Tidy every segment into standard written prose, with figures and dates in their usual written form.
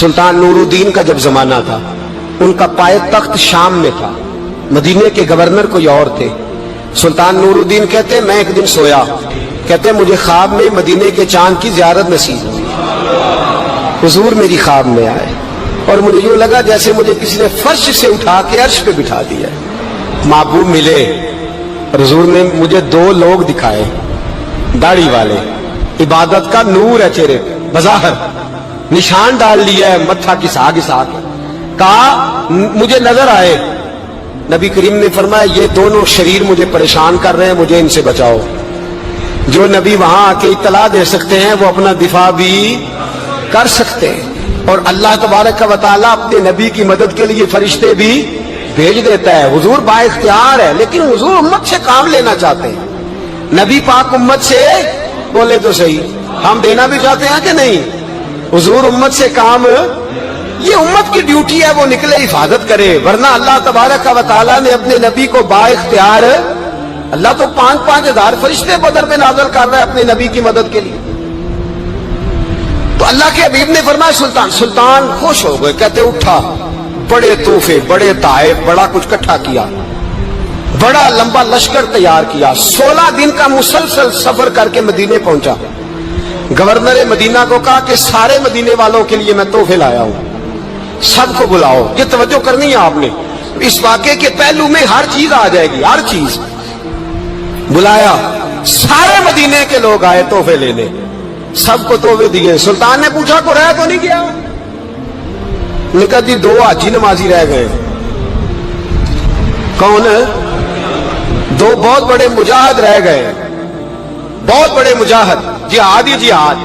سلطان نورالدین کا جب زمانہ تھا، ان کا پائے تخت شام میں تھا، مدینے کے گورنر کوئی اور تھے۔ سلطان نورالدین کہتے میں ایک دن سویا، کہتے مجھے خواب میں مدینے کے چاند کی زیارت نصیب ہوئی، حضور میری خواب میں آئے اور مجھے یوں لگا جیسے مجھے کسی نے فرش سے اٹھا کے عرش پہ بٹھا دیا۔ محبوب ملے، حضور نے مجھے دو لوگ دکھائے، داڑھی والے، عبادت کا نور ہے چہرے پہ، بظاہر نشان ڈال لیا ہے، متھا گھسا گھسا کے کہا مجھے نظر آئے۔ نبی کریم نے فرمایا یہ دونوں شریر مجھے پریشان کر رہے ہیں، مجھے ان سے بچاؤ۔ جو نبی وہاں آ کے اطلاع دے سکتے ہیں وہ اپنا دفاع بھی کر سکتے ہیں، اور اللہ تبارک و تعالیٰ اپنے نبی کی مدد کے لیے فرشتے بھی بھیج دیتا ہے۔ حضور با اختیار ہے، لیکن حضور امت سے کام لینا چاہتے ہیں۔ نبی پاک امت سے بولے تو صحیح، ہم دینا بھی چاہتے ہیں کہ نہیں؟ حضور امت سے کام، یہ امت کی ڈیوٹی ہے، وہ نکلے حفاظت کرے، ورنہ اللہ تبارک و تعالیٰ نے اپنے نبی کو با اختیار، اللہ تو 5,000 فرشتے بدر میں نازل کر رہا ہے اپنے نبی کی مدد کے لیے۔ تو اللہ کے حبیب نے فرمایا سلطان خوش ہو گئے، کہتے اٹھا، بڑے تحفے، بڑے تحائف، بڑا کچھ اکٹھا کیا، بڑا لمبا لشکر تیار کیا، 16 دن کا مسلسل سفر کر کے مدینے پہنچا۔ گورنر مدینہ کو کہا کہ سارے مدینے والوں کے لیے میں تحفے لایا ہوں، سب کو بلاؤ۔ یہ توجہ کرنی ہے آپ نے، اس واقعے کے پہلو میں ہر چیز آ جائے گی، ہر چیز۔ بلایا، سارے مدینے کے لوگ آئے تحفے لینے، سب کو تحفے دیے۔ سلطان نے پوچھا کو رہ تو نہیں گیا؟ نے کہا جی 2 حاجی نمازی رہ گئے۔ کون؟ 2 بہت بڑے مجاہد رہ گئے، بہت بڑے مجاہد، جہاد ہی جہاد،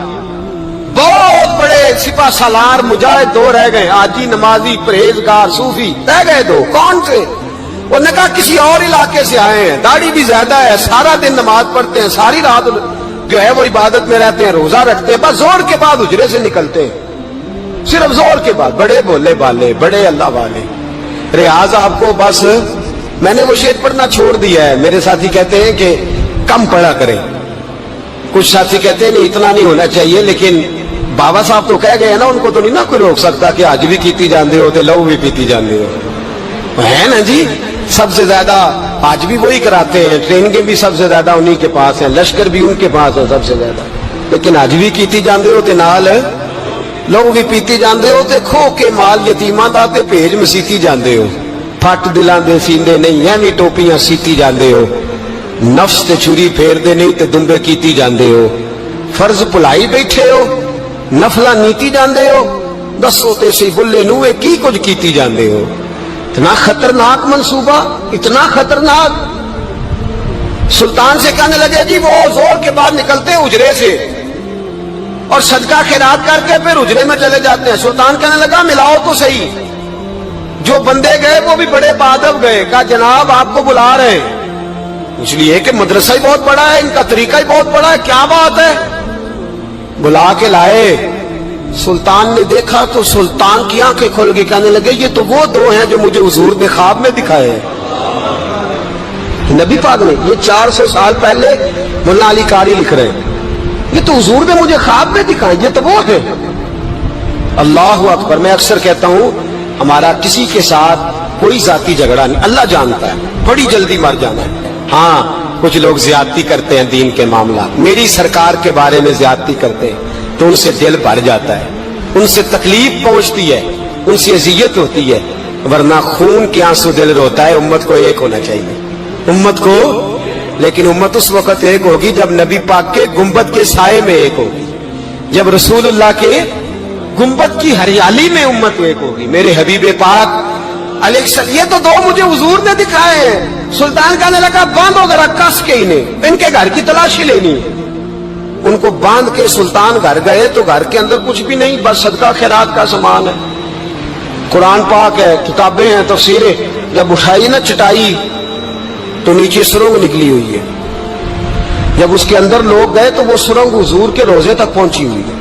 بہت بڑے سپہ سالار مجاہد 2 رہ گئے، حاجی نمازی پرہیزگار صوفی رہ گئے 2۔ کون تھے؟ انہوں نے کہا کسی اور علاقے سے آئے ہیں، داڑھی بھی زیادہ ہے، سارا دن نماز پڑھتے ہیں، ساری رات جو ہے وہ عبادت میں رہتے ہیں، روزہ رکھتے ہیں، بس زور کے بعد حجرے سے نکلتے ہیں، صرف زور کے بعد، بڑے بولے بالے، بڑے اللہ والے۔ ریاض آپ کو بس میں نے وہ شعر پڑھنا چھوڑ دیا ہے، میرے ساتھی کہتے ہیں کہ کم پڑھا کریں، کچھ ساتھی کہتے ہیں نہیں اتنا نہیں ہونا چاہیے، لیکن بابا صاحب تو کہہ گئے ہیں نا، ان کو تو نہیں نا کوئی روک سکتا کہ آج بھی کیتی جاندے ہو تے لو بھی پیتی جاندے ہو، ہے نا جی؟ سب سے زیادہ آج بھی وہی کراتے ہیں، ٹریننگیں بھی سب سے زیادہ انہی کے پاس ہیں، لشکر بھی ان کے پاس ہے سب سے زیادہ، لیکن آج بھی کیتی جاندے ہو تے نال لوگ بھی پیتی جاندے ہو تے کھو کے مال یتیماں دا تے بھیج مسیتی جاندے ہو، پھٹ دلاں دے سیندے نہیں ایویں ٹوپیاں سیتی جاندے ہو، نفس تے چھری پھیر دے نہیں تے دمبے کیتی جاندے ہو، فرض بھلائی بیٹھے ہو، نفلہ نیتی جاندے ہو، دسو تے سی بلے نوے کی کچھ کیتی جاندے ہو۔ اتنا خطرناک منصوبہ، اتنا خطرناک۔ سلطان سے کہنے لگے جی وہ زور کے بعد نکلتے ہیں اجرے سے اور صدقہ خیرات کر کے پھر اجرے میں چلے جاتے ہیں۔ سلطان کہنے لگا ملاؤ تو صحیح۔ جو بندے گئے وہ بھی بڑے بادب گئے، کہا جناب آپ کو بلا رہے ہیں، اس لیے کہ مدرسہ ہی بہت بڑا ہے، ان کا طریقہ ہی بہت بڑا ہے، کیا بات ہے؟ بلا کے لائے۔ سلطان نے دیکھا تو سلطان کی آنکھیں کھل گئی، کہنے لگے یہ تو وہ 2 ہیں جو مجھے حضور نے خواب میں دکھائے ہیں۔ نبی پاک نے، یہ 400 سال پہلے مولانا علی قاری لکھ رہے ہیں، یہ تو حضور نے مجھے خواب میں دکھائے، یہ تو وہ ہے۔ اللہ اکبر۔ میں اکثر کہتا ہوں ہمارا کسی کے ساتھ کوئی ذاتی جھگڑا نہیں، اللہ جانتا ہے، بڑی جلدی مر جانا ہے۔ ہاں کچھ لوگ زیادتی کرتے ہیں دین کے معاملات، میری سرکار کے بارے میں زیادتی کرتے ہیں تو ان سے دل بھر جاتا ہے، ان سے تکلیف پہنچتی ہے، ان سے اذیت ہوتی ہے، ورنہ خون کے آنسو دل روتا ہے۔ امت کو ایک ہونا چاہیے، امت کو، لیکن امت اس وقت ایک ہوگی جب نبی پاک کے گنبد کے سائے میں ایک ہوگی، جب رسول اللہ کے گنبد کی ہریالی میں امت ایک ہوگی۔ میرے حبیب پاک علیہ السلام، یہ تو 2 مجھے حضور نے دکھائے ہیں۔ سلطان کہنے لگا باندھو ذرا کس کے انہیں، ان کے گھر کی تلاشی لینی ہے۔ ان کو باندھ کے سلطان گھر گئے تو گھر کے اندر کچھ بھی نہیں، بس صدقہ خیرات کا سامان ہے، قرآن پاک ہے، کتابیں ہیں، تفسیریں۔ جب اٹھائی نا چٹائی تو نیچے سرنگ نکلی ہوئی ہے، جب اس کے اندر لوگ گئے تو وہ سرنگ حضور کے روزے تک پہنچی ہوئی ہے۔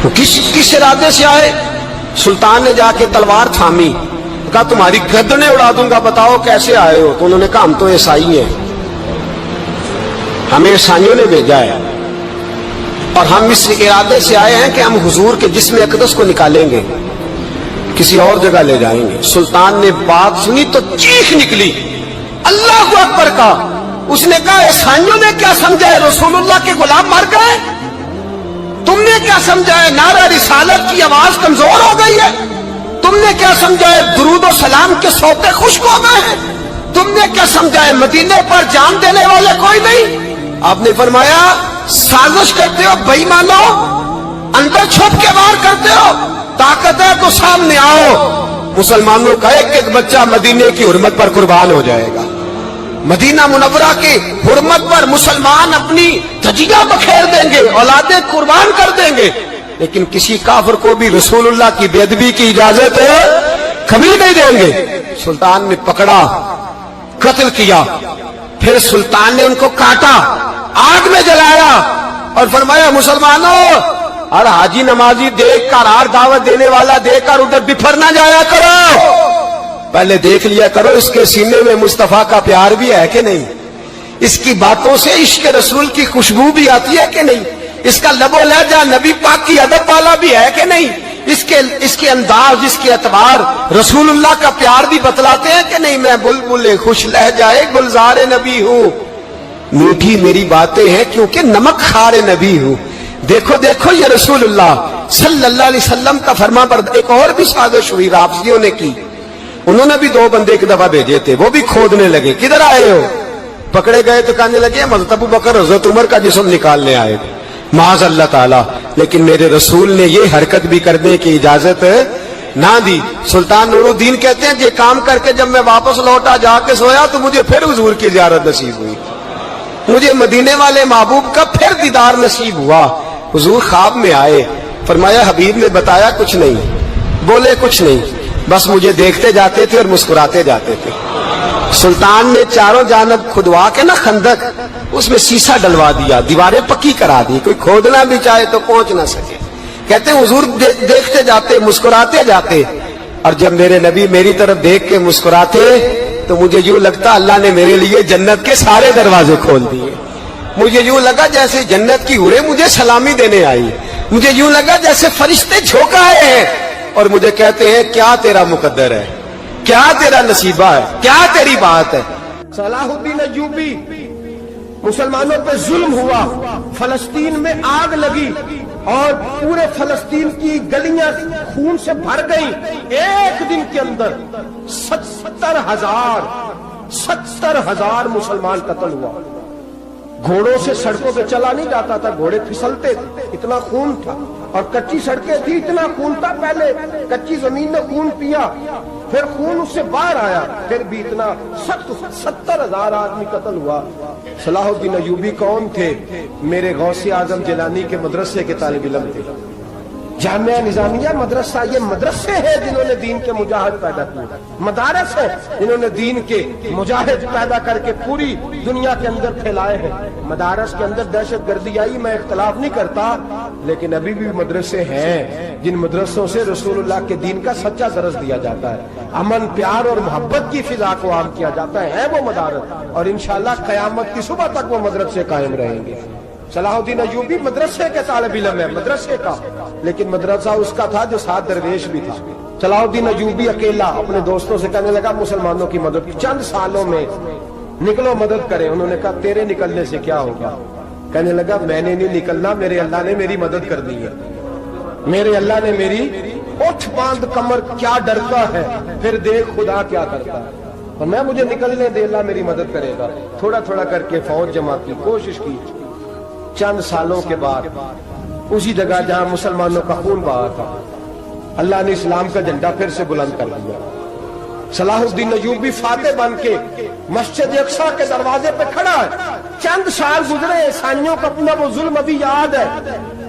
وہ کس ارادے سے آئے؟ سلطان نے جا کے تلوار تھامی، کہا تمہاری گردنیں اڑا دوں گا، بتاؤ کیسے آئے ہو؟ تو انہوں نے کہا ہم تو عیسائی ہیں، ہمیں عیسائیوں نے بھیجا ہے، اور ہم اس ارادے سے آئے ہیں کہ ہم حضور کے جسم اقدس کو نکالیں گے، کسی اور جگہ لے جائیں گے۔ سلطان نے بات سنی تو چیخ نکلی، اللہ اکبر کا۔ اس نے کہا عیسائیوں نے کیا سمجھا ہے رسول اللہ کے غلام مر گئے؟ تم نے کیا سمجھا ہے نعرہ رسالت کی آواز کمزور ہو گئی ہے؟ تم نے کیا سمجھا ہے درود و سلام کے سوتے خشک ہو گئے ہیں؟ تم نے کیا سمجھا ہے مدینے پر جان دینے والے کوئی نہیں؟ آپ نے فرمایا سازش کرتے ہو بے ایمانو، اندر چھپ کے وار کرتے ہو، طاقت ہے تو سامنے آؤ۔ مسلمانوں کا ایک ایک بچہ مدینے کی حرمت پر قربان ہو جائے گا، مدینہ منورہ کی حرمت پر مسلمان اپنی تجیہ بکھیر دیں گے، اولادیں قربان کر دیں گے، لیکن کسی کافر کو بھی رسول اللہ کی بے ادبی کی اجازت کبھی نہیں دیں گے۔ سلطان نے پکڑا، قتل کیا، پھر سلطان نے ان کو کاٹا، آگ میں جلایا اور فرمایا مسلمانوں اور حاجی نمازی دیکھ کر، ہر دعوت دینے والا دیکھ کر ادھر بفر نہ جایا کرو، پہلے دیکھ لیا کرو اس کے سینے میں مصطفیٰ کا پیار بھی ہے کہ نہیں، اس کی باتوں سے عشق رسول کی خوشبو بھی آتی ہے کہ نہیں، اس کا لب و لہجہ نبی پاک کی ادب والا بھی ہے کہ نہیں، اس کے انداز، اس کے اعتبار رسول اللہ کا پیار بھی بتلاتے ہیں کہ نہیں۔ میں بلبل خوش لہجہ گلزار نبی ہوں، میٹھی میری باتیں ہیں کیونکہ نمک خار نبی ہوں۔ دیکھو دیکھو یہ رسول اللہ صلی اللہ علیہ وسلم کا فرما بردار۔ ایک اور بھی سازش ہوئی رافضیوں نے کی، انہوں نے بھی 2 بندے ایک دفعہ بھیجے تھے، وہ بھی کھودنے لگے، کدھر آئے ہو؟ پکڑے گئے تو کہنے لگے حضرت ابو بکر حضرت عمر کا جسم نکالنے آئے تھے، معاذ اللہ تعالی، لیکن میرے رسول نے یہ حرکت بھی کرنے کی اجازت نہ دی۔ سلطان نور الدین کہتے ہیں یہ کام کر کے جب میں واپس لوٹا، جا کے سویا تو مجھے پھر حضور کی زیارت نصیب ہوئی، مجھے مدینے والے محبوب کا پھر دیدار نصیب ہوا۔ حضور خواب میں آئے، فرمایا حبیب نے بتایا کچھ نہیں، بولے کچھ نہیں، بس مجھے دیکھتے جاتے تھے اور مسکراتے جاتے تھے۔ سلطان نے چاروں جانب کھدوا کے نا خندق، اس میں سیسا ڈلوا دیا، دیواریں پکی کرا دی، کوئی کھودنا بھی چاہے تو پہنچ نہ سکے۔ کہتے ہیں حضور دیکھتے جاتے، مسکراتے جاتے، اور جب میرے نبی میری طرف دیکھ کے مسکراتے تو مجھے یوں لگتا اللہ نے میرے لیے جنت کے سارے دروازے کھول دیے۔ مجھے یوں لگا جیسے جنت کی حوریں مجھے سلامی دینے آئی، مجھے یوں لگا جیسے فرشتے جھونک آئے ہیں اور مجھے کہتے ہیں کیا تیرا مقدر ہے، کیا تیرا نصیبہ ہے، کیا تیری بات ہے۔ صلاح الدین ایوبی، مسلمانوں پہ ظلم ہوا، فلسطین میں آگ لگی اور پورے فلسطین کی گلیاں خون سے بھر گئیں۔ ایک دن کے اندر 70,000 مسلمان قتل ہوا۔ گھوڑوں سے سڑکوں پہ چلا نہیں جاتا تھا، گھوڑے پھسلتے تھے، اتنا خون تھا، اور کچی سڑکیں تھی، اتنا خون تھا، پہلے کچی زمین نے خون پیا، پھر خون اس سے باہر آیا، پھر بھی اتنا 70,000 آدمی قتل ہوا۔ صلاح الدین ایوبی کون تھے؟ میرے غوث اعظم جیلانی کے مدرسے کے طالب علم تھے۔ جامعہ نظامیہ مدرسہ، یہ مدرسے ہیں جنہوں نے دین کے مجاہد پیدا کیے، مدارس ہیں جنہوں نے دین کے مجاہد پیدا کر کے پوری دنیا کے اندر پھیلائے ہیں۔ مدارس کے اندر دہشت گردی آئی، میں اختلاف نہیں کرتا، لیکن ابھی بھی مدرسے ہیں جن مدرسوں سے رسول اللہ کے دین کا سچا درس دیا جاتا ہے، امن، پیار اور محبت کی فضا کو عام کیا جاتا ہے وہ مدارس، اور انشاءاللہ قیامت کی صبح تک وہ مدرسے قائم رہیں گے۔ صلاح الدین ایوبی مدرسے کے طالب علم ہے، مدرسے کا، لیکن مدرسہ اس کا تھا جو ساتھ درویش بھی تھا۔ صلاح الدین ایوبی اکیلا اپنے دوستوں سے کہنے لگا مسلمانوں کی مدد چند سالوں میں نکلو مدد کریں۔ انہوں نے کہا تیرے نکلنے سے کیا ہوگا؟ کہنے لگا میں نے نہیں نکلنا، میرے اللہ نے میری مدد کر دی ہے، میرے اللہ نے میری اٹھ باندھ کمر، کیا ڈرتا ہے پھر دیکھ خدا کیا کرتا ہے، اور میں مجھے نکلنے دے، اللہ میری مدد کرے گا۔ تھوڑا تھوڑا کر کے فوج جمع کی، کوشش کی، چند سالوں کے بعد اسی جگہ جہاں مسلمانوں کا خون بہا تھا اللہ نے اسلام کا جھنڈا پھر سے بلند کر دیا۔ صلاح الدین ایوبی فاتح بن کے مسجد اقصی کے دروازے پہ کھڑا ہے۔ چند سال گزرے، عیسائیوں کا اپنا وہ ظلم ابھی یاد ہے،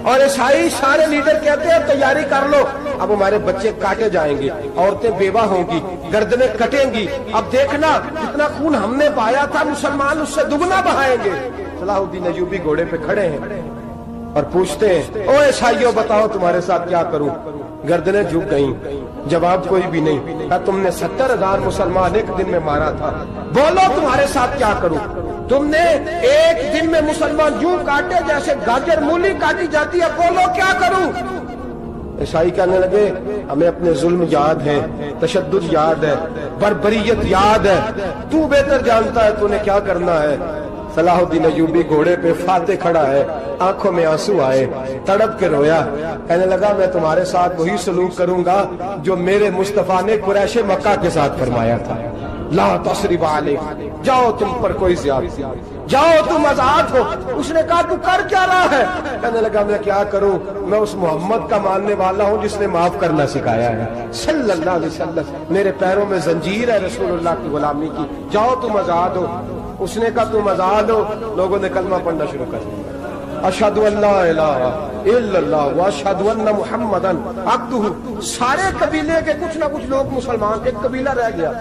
اور عیسائی سارے لیڈر کہتے ہیں تیاری کر لو، اب ہمارے بچے کاٹے جائیں گے، عورتیں بیوہ ہوں گی، گردنیں کٹیں گی، اب دیکھنا جتنا خون ہم نے بہایا تھا مسلمان اس سے دگنا بہائیں گے۔ صلاح الدین ایوبی گھوڑے پہ کھڑے ہیں اور پوچھتے ہیں او عیسائیوں بتاؤ تمہارے ساتھ کیا کروں؟ گردنیں جھک گئیں، جواب کوئی بھی نہیں۔ کہا تم نے 70,000 مسلمان ایک دن میں مارا تھا، بولو تمہارے ساتھ کیا کروں؟ تم نے ایک دن میں نے مسلمان یوں کاٹے جیسے گاجر مولی کاٹی جاتی ہے، بولو کیا کروں؟ عیسائی کہنے لگے ہمیں اپنے ظلم یاد ہے، تشدد یاد ہے، بربریت یاد ہے، تو بہتر جانتا ہے تو نے کیا کرنا ہے۔ صلاح الدین ایوبی گھوڑے پہ فاتح کھڑا ہے، آنکھوں میں آنسو آئے، تڑپ کے رویا، کہنے لگا میں تمہارے ساتھ وہی سلوک کروں گا جو میرے مصطفیٰ نے قریش مکہ کے ساتھ فرمایا تھا، لا تصریب علیہ، جاؤ تم پر کوئی زیادتی، جاؤ تم آزاد ہو۔ اس نے کہا تو کر کیا رہا ہے؟ کہنے لگا میں کیا کروں، میں اس محمد کا ماننے والا ہوں جس نے معاف کرنا سکھایا ہے صلی اللہ علیہ وسلم، میرے پیروں میں زنجیر ہے رسول اللہ کی غلامی کی، جاؤ تم آزاد ہو۔ اس نے کہا تم آزاد ہو، لوگوں نے کلمہ پڑھنا شروع کر دیا، اشہد ان لا الہ الا اللہ واشہد ان محمدً عبدہ۔ سارے قبیلے کے کچھ نہ کچھ لوگ مسلمان، ایک قبیلہ رہ گیا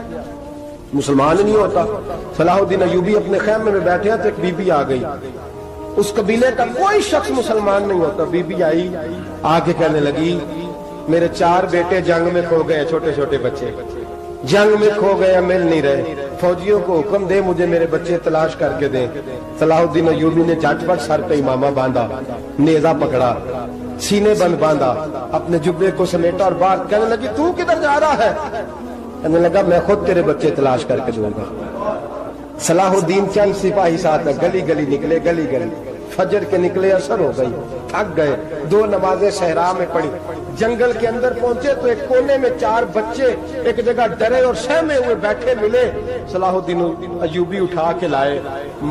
مسلمان نہیں ہوتا۔ صلاح الدین ایوبی اپنے خیمے میں بیٹھے ہیں تو ایک بی بی آ گئی، اس قبیلے کا کوئی شخص مسلمان نہیں ہوتا۔ بی بی آئی، آگے کہنے لگی میرے 4 بیٹے جنگ میں کھو گئے، چھوٹے چھوٹے بچے جنگ میں کھو گئے، مل نہیں رہے، فوجیوں کو حکم دے مجھے میرے بچے تلاش کر کے دیں۔ صلاح الدین ایوبی نے جھٹ پٹ سر پہ امامہ باندھا، نیزہ پکڑا، سینے بند باندھا، اپنے جبے کو سمیٹا اور باہر کہنے لگی تو کدھر جا رہا ہے؟ کہنے لگا میں خود تیرے بچے تلاش کر کے دوں گا۔ صلاح الدین چند سپاہی ساتھ گلی گلی نکلے، گلی گلی فجر کے نکلے، اثر ہو گئی، تھک گئے، 2 نمازیں صحرا میں پڑھی، جنگل کے اندر پہنچے تو ایک کونے میں 4 بچے ایک جگہ ڈرے اور سہمے ہوئے بیٹھے ملے۔ صلاح الدین ایوبی اٹھا کے لائے،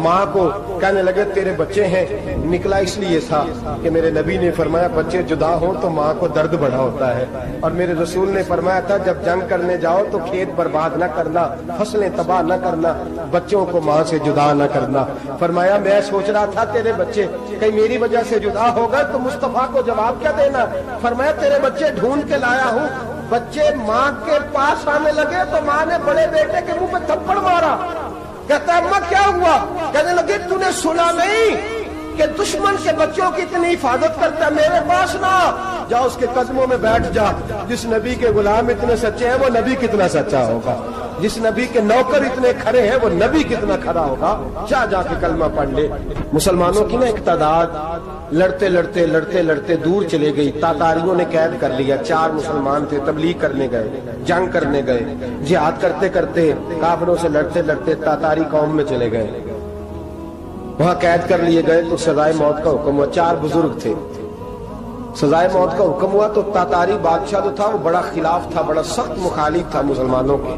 ماں کو کہنے لگے تیرے بچے ہیں، نکلا اس لیے تھا کہ میرے نبی نے فرمایا بچے جدا ہوں تو ماں کو درد بڑا ہوتا ہے، اور میرے رسول نے فرمایا تھا جب جنگ کرنے جاؤ تو کھیت برباد نہ کرنا، فصلیں تباہ نہ کرنا، بچوں کو ماں سے جدا نہ کرنا۔ فرمایا میں سوچ رہا تھا تیرے بچے کہیں میری وجہ سے جدا ہو گئے تو مصطفیٰ کو جواب کیا دینا۔ فرمایا تیرے بچے ڈھونڈ کے لایا ہوں۔ بچے ماں کے پاس آنے لگے تو ماں نے بڑے بیٹے کے منہ پہ تھپڑ مارا، کہتا اماں کیا ہوا؟ کہنے لگے تو نے سنا نہیں کہ دشمن کے بچوں کی اتنی حفاظت کرتا ہے، میرے پاس نہ جا، اس کے قدموں میں بیٹھ جا۔ جس نبی کے غلام اتنے سچے ہیں وہ نبی کتنا سچا ہوگا، جس نبی کے نوکر اتنے کھڑے ہیں وہ نبی کتنا کھڑا ہوگا، جا کے کلمہ پڑھ لے۔ مسلمانوں کی نا ایک تعداد لڑتے لڑتے لڑتے لڑتے دور چلے گئی، تاتاریوں نے قید کر لیا، 4 مسلمان تھے، تبلیغ کرنے گئے، جنگ کرنے گئے، جہاد کرتے کرتے کافروں سے لڑتے لڑتے تاتاری قوم میں چلے گئے، وہاں قید کر لیے گئے تو سزائے موت کا حکم ہوا۔ 4 بزرگ تھے، سزائے موت کا حکم ہوا تو تاتاری بادشاہ جو تھا وہ بڑا خلاف تھا، بڑا سخت مخالف تھا مسلمانوں کے۔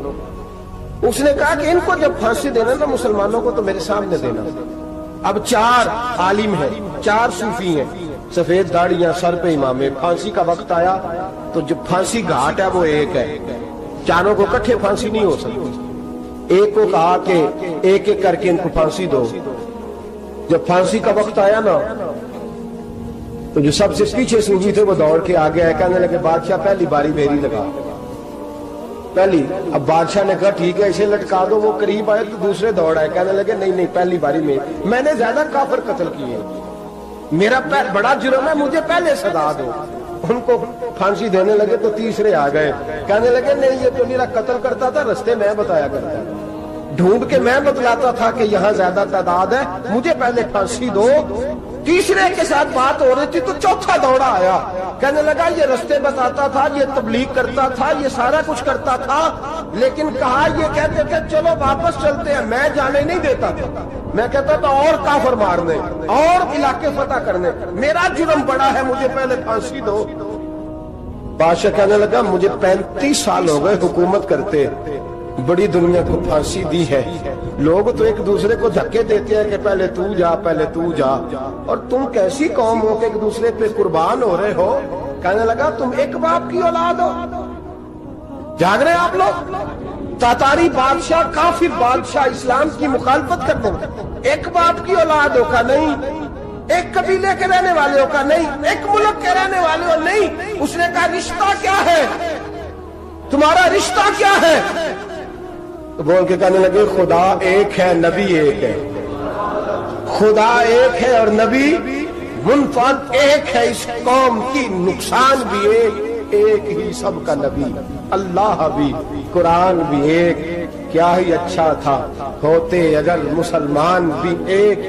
اس نے کہا کہ ان کو جب پھانسی دینا نا مسلمانوں کو تو میرے سامنے دینا۔ اب 4 عالم ہیں، 4 صوفی ہیں، سفید داڑیاں، سر پہ امامے، پھانسی کا وقت آیا تو جو پھانسی گھاٹ ہے وہ ایک ہے، چاروں کو کٹھے پھانسی نہیں ہو سکتی، ایک کو کہا کہ ایک ایک کر کے ان کو پھانسی دو۔ جب پھانسی کا وقت آیا نا تو جو سب سے پیچھے صوفی تھے وہ دوڑ کے آگے آئے، کہنے لگے بادشاہ پہلی باری میری لگا، پہلی۔ اب بادشاہ نے کہا ٹھیک ہے اسے لٹکا دو، وہ قریب آئے تو دوسرے دوڑ آئے، کہنے لگے نہیں پہلی باری میں نے زیادہ کافر قتل کیے، میرا بڑا جرم ہے، مجھے پہلے سزا دو۔ ان کو پھانسی دینے لگے تو تیسرے آ گئے، کہنے لگے نہیں یہ تو میرا قتل کرتا تھا، رستے میں بتایا کرتا ہے، ڈھونڈ کے میں بتلاتا تھا کہ یہاں زیادہ تعداد ہے، مجھے پہلے پھانسی دو۔ تیسرے کے ساتھ بات ہو رہی تھی تو چوتھا دوڑا آیا، کہنے لگا یہ رستے بتاتا تھا، یہ تبلیغ کرتا تھا، یہ سارا کچھ کرتا تھا، لیکن کہا یہ کہتے تھے چلو واپس چلتے ہیں، میں جانے نہیں دیتا تھا، میں کہتا تھا اور کافر مارنے اور علاقے فتح کرنے، میرا جرم بڑا ہے، مجھے پہلے پھانسی دو۔ بادشاہ کہنے لگا مجھے 35 سال ہو گئے حکومت کرتے، بڑی دنیا کو پھانسی دی ہے، لوگ تو ایک دوسرے کو دھکے دیتے ہیں کہ پہلے تو جا پہلے تو جا، اور تم کیسی قوم ہو کہ ایک دوسرے پہ قربان ہو رہے ہو۔ کہنے لگا تم ایک باپ کی اولاد ہو، جاگ رہے آپ لوگ؟ تاتاری بادشاہ، کافر بادشاہ، اسلام کی مخالفت کرتے ہیں، ایک باپ کی اولاد ہو کا نہیں، ایک قبیلے کے رہنے والے ہو کا نہیں، ایک ملک کے رہنے والے ہو نہیں۔ اس نے کہا رشتہ کیا ہے تمہارا، رشتہ کیا ہے؟ تو بول کے کہنے لگے خدا ایک ہے، نبی ایک ہے، خدا ایک ہے اور نبی منفرد ایک ہے، اس قوم کی نقصان بھی ایک ہی سب کا نبی، اللہ بھی، قرآن بھی ایک، کیا ہی اچھا تھا ہوتے اگر مسلمان بھی ایک۔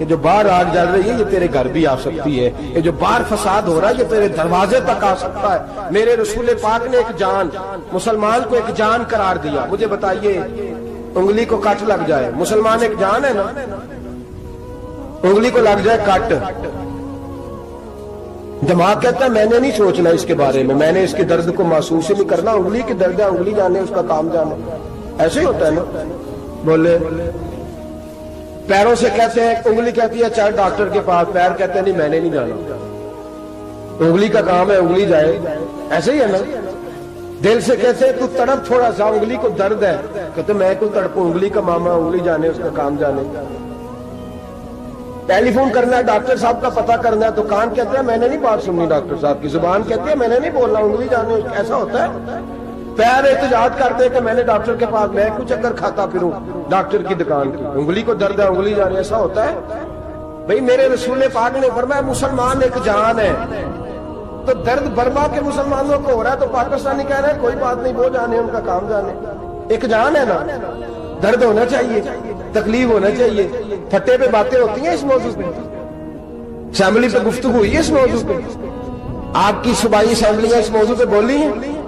کہ جو باہر آگ جل رہی ہے یہ تیرے گھر بھی آ سکتی ہے، یہ جو باہر فساد ہو رہا ہے یہ تیرے دروازے تک آ سکتا ہے۔ میرے رسول پاک نے ایک جان، مسلمان کو ایک جان قرار دیا۔ مجھے بتائیے انگلی کو کٹ لگ جائے، مسلمان ایک جان ہے نا، انگلی کو لگ جائے کٹ، دماغ کہتا ہے میں نے نہیں سوچنا اس کے بارے میں نے اس کے درد کو محسوس ہی نہیں کرنا، انگلی کی درد ہے، انگلی جانے اس کا کام جانے، ایسے ہی ہوتا ہے نا۔ بولے پیروں سے کہتے ہیں، انگلی کہتی ہے چل ڈاکٹر کے پاس، پیر کہتے ہیں نہیں میں نے نہیں جانا، انگلی کا کام ہے انگلی جائے، ایسے ہی ہے نا۔ دل سے کہتے ہیں تو تڑپ تھوڑا سا، انگلی کو درد ہے، کہتے میں کو تڑپوں، انگلی کا معاملہ انگلی جانے اس کا کام جانے۔ ٹیلی فون کرنا ہے ڈاکٹر صاحب کا پتہ کرنا ہے تو کان کہتے ہیں میں نے نہیں بات سننی ڈاکٹر صاحب کی، زبان کہتی ہے میں نے نہیں بولنا، انگلی جانے ایسا ہوتا ہے۔ پیر احتجاج کرتے ہیں کہ میں نے ڈاکٹر کے پاس، میں کچھ چکر کھاتا پھروں ڈاکٹر کی دکان کی، انگلی کو درد ہے انگلی جانے، ایسا ہوتا ہے بھئی۔ میرے رسول پاک نے فرمایا مسلمان ایک جان ہے، تو درد برما کے مسلمانوں کو ہو رہا ہے تو پاکستانی کہہ رہے ہیں کوئی بات نہیں وہ جانے ان کا کام جانے، ایک جان ہے نا، درد ہونا چاہیے، تکلیف ہونا چاہیے۔ پھٹے پہ باتیں ہوتی ہیں اس موضوع پہ، اسمبلی پہ گفتگو ہوئی ہے اس موضوع پہ، آپ کی صوبائی اسمبلیاں اس موضوع پہ بولی ہیں،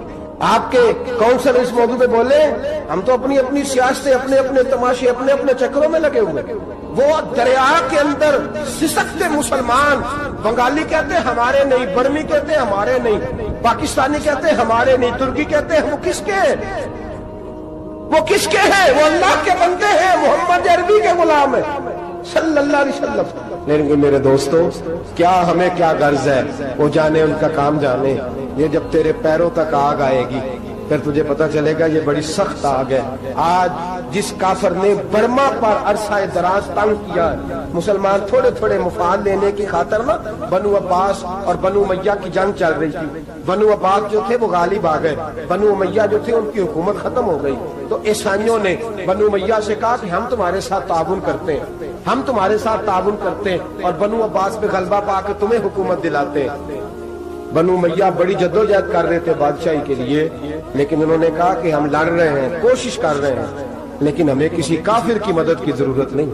آپ کے کونسل اس موضوع پہ بولے ہیں۔ ہم تو اپنی اپنی سیاستیں، اپنے اپنے تماشے، اپنے اپنے چکروں میں لگے ہوئے۔ وہ دریا کے اندر سسکتے مسلمان، بنگالی کہتے ہیں ہمارے نہیں، برمی کہتے ہیں ہمارے نہیں، پاکستانی کہتے ہیں ہمارے نہیں، ترکی کہتے ہیں وہ کس کے ہیں؟ وہ کس کے ہیں؟ وہ اللہ کے بندے ہیں، محمد عربی کے غلام ہیں صلی اللہ علیہ وسلم۔ لیکن میرے دوستو کیا ہمیں کیا غرض ہے، وہ جانے ان کا کام جانے۔ یہ جب تیرے پیروں تک آگ آئے گی پھر تجھے پتہ چلے گا یہ بڑی سخت آگ ہے۔ آج جس کافر نے برما پر عرصہ دراز تنگ کیا، مسلمان تھوڑے تھوڑے مفاد لینے کی خاطر نا، بنو عباس اور بنو امیہ کی جنگ چل رہی تھی، بنو عباس جو تھے وہ غالب آ گئے، بنو امیہ جو تھے ان کی حکومت ختم ہو گئی، تو عیسائیوں نے بنو امیہ سے کہا کہ ہم تمہارے ساتھ تعاون کرتے ہیں، ہم تمہارے ساتھ تعاون کرتے ہیں اور بنو عباس پہ غلبہ پا کے تمہیں حکومت دلاتے ہیں۔ بنو امیہ بڑی جدوجہد کر رہے تھے بادشاہی کے لیے، لیکن انہوں نے کہا کہ ہم لڑ رہے ہیں، کوشش کر رہے ہیں، لیکن ہمیں کسی کافر کی مدد کی ضرورت نہیں،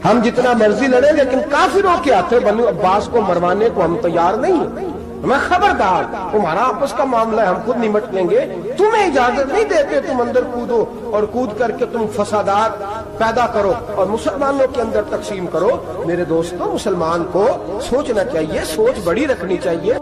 ہم جتنا مرضی لڑیں لیکن کافروں کے ہاتھوں بنو عباس کو مروانے کو ہم تیار نہیں ہیں۔ میں خبردار، تمہارا آپس کا معاملہ ہے، ہم خود نمٹ لیں گے، تمہیں اجازت نہیں دیتے تم اندر کودو اور کود کر کے تم فسادات پیدا کرو اور مسلمانوں کے اندر تقسیم کرو۔ میرے دوستو مسلمان کو سوچنا چاہیے، سوچ بڑی رکھنی چاہیے۔